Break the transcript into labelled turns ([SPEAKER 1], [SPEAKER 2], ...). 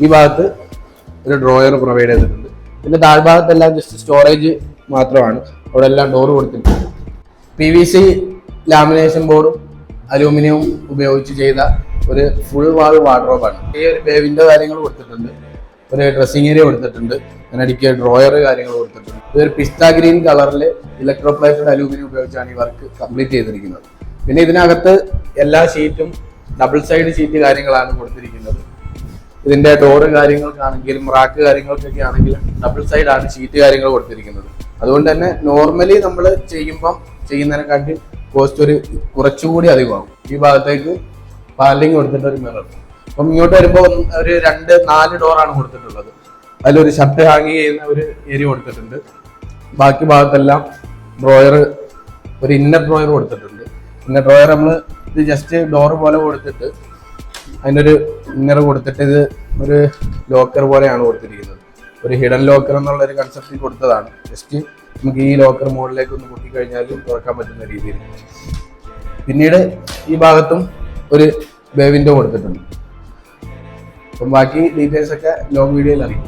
[SPEAKER 1] ഈ ഭാഗത്ത് ഒരു ഡ്രോയർ പ്രൊവൈഡ് ചെയ്തിട്ടുണ്ട്. പിന്നെ താഴ്ഭാഗത്തെല്ലാം ജസ്റ്റ് സ്റ്റോറേജ് മാത്രമാണ്. അവിടെ എല്ലാം ഡോർ കൊടുത്തിട്ടുണ്ട്. PVC ലാമിനേഷൻ ബോർഡും അലൂമിനിയം ഉപയോഗിച്ച് ചെയ്ത ഒരു ഫുൾ വാൾ വാർഡ്രോബാണ്. ഈ ഒരു ബേവിൻ്റെ കാര്യങ്ങൾ കൊടുത്തിട്ടുണ്ട്. ഒരു ഡ്രസ്സിംഗ് ഏരിയ കൊടുത്തിട്ടുണ്ട്. അതിനടിക്ക് ഡ്രോയർ കാര്യങ്ങൾ കൊടുത്തിട്ടുണ്ട്. ഇതൊരു പിസ്ത ഗ്രീൻ കളറിൽ ഇലക്ട്രോപ്ലേറ്റഡ് അലൂമിനിയം ഉപയോഗിച്ചാണ് ഈ വർക്ക് കംപ്ലീറ്റ് ചെയ്തിരിക്കുന്നത്. പിന്നെ ഇതിനകത്ത് എല്ലാ ഷീറ്റും ഡബിൾ സൈഡ് ഷീറ്റ് കാര്യങ്ങളാണ് കൊടുത്തിരിക്കുന്നത്. ഇതിന്റെ ഡോറ് കാര്യങ്ങൾക്കാണെങ്കിലും റാക്ക് കാര്യങ്ങൾക്കൊക്കെ ആണെങ്കിലും ഡബിൾ സൈഡ് ആണ് ഷീറ്റ് കാര്യങ്ങൾ കൊടുത്തിരിക്കുന്നത്. അതുകൊണ്ട് തന്നെ നോർമലി നമ്മൾ ചെയ്യുന്നതിനെക്കാട്ടി കോസ്റ്റ് ഒരു കുറച്ചുകൂടി അധികമാകും. ഈ ഭാഗത്തേക്ക് പാലിംഗ് കൊടുത്തിട്ട് ഒരു മിറർ. അപ്പം ഇങ്ങോട്ട് വരുമ്പോൾ ഒരു 4 ഡോറാണ് കൊടുത്തിട്ടുള്ളത്. അതിലൊരു ഷർട്ട് ഹാങ് ചെയ്യുന്ന ഒരു ഏരിയ കൊടുത്തിട്ടുണ്ട്. ബാക്കി ഭാഗത്തെല്ലാം ഡ്രോയർ, ഒരു ഇന്നർ ഡ്രോയർ കൊടുത്തിട്ടുണ്ട്. ഇന്നർ ഡ്രോയർ നമ്മൾ ഇത് ജസ്റ്റ് ഡോർ പോലെ കൊടുത്തിട്ട് അതിൻ്റെ ഒരു ഇന്നർ കൊടുത്തിട്ട് ഇത് ഒരു ലോക്കർ പോലെയാണ് കൊടുത്തിരിക്കുന്നത്. ഒരു ഹിഡൻ ലോക്കർ എന്നുള്ള ഒരു കൺസെപ്റ്റിൽ കൊടുത്തതാണ്. ജസ്റ്റ് നമുക്ക് ഈ ലോക്കർ മുകളിലേക്ക് ഒന്ന് പൊട്ടിക്കഴിഞ്ഞാൽ തുറക്കാൻ പറ്റുന്ന രീതിയിൽ. പിന്നീട് ഈ ഭാഗത്തും ഒരു ബേ വിൻഡോ കൊടുത്തിട്ടുണ്ട്. അപ്പം ബാക്കി ഡീറ്റെയിൽസ് ഒക്കെ ലോങ് വീഡിയോയിൽ അറിയാം.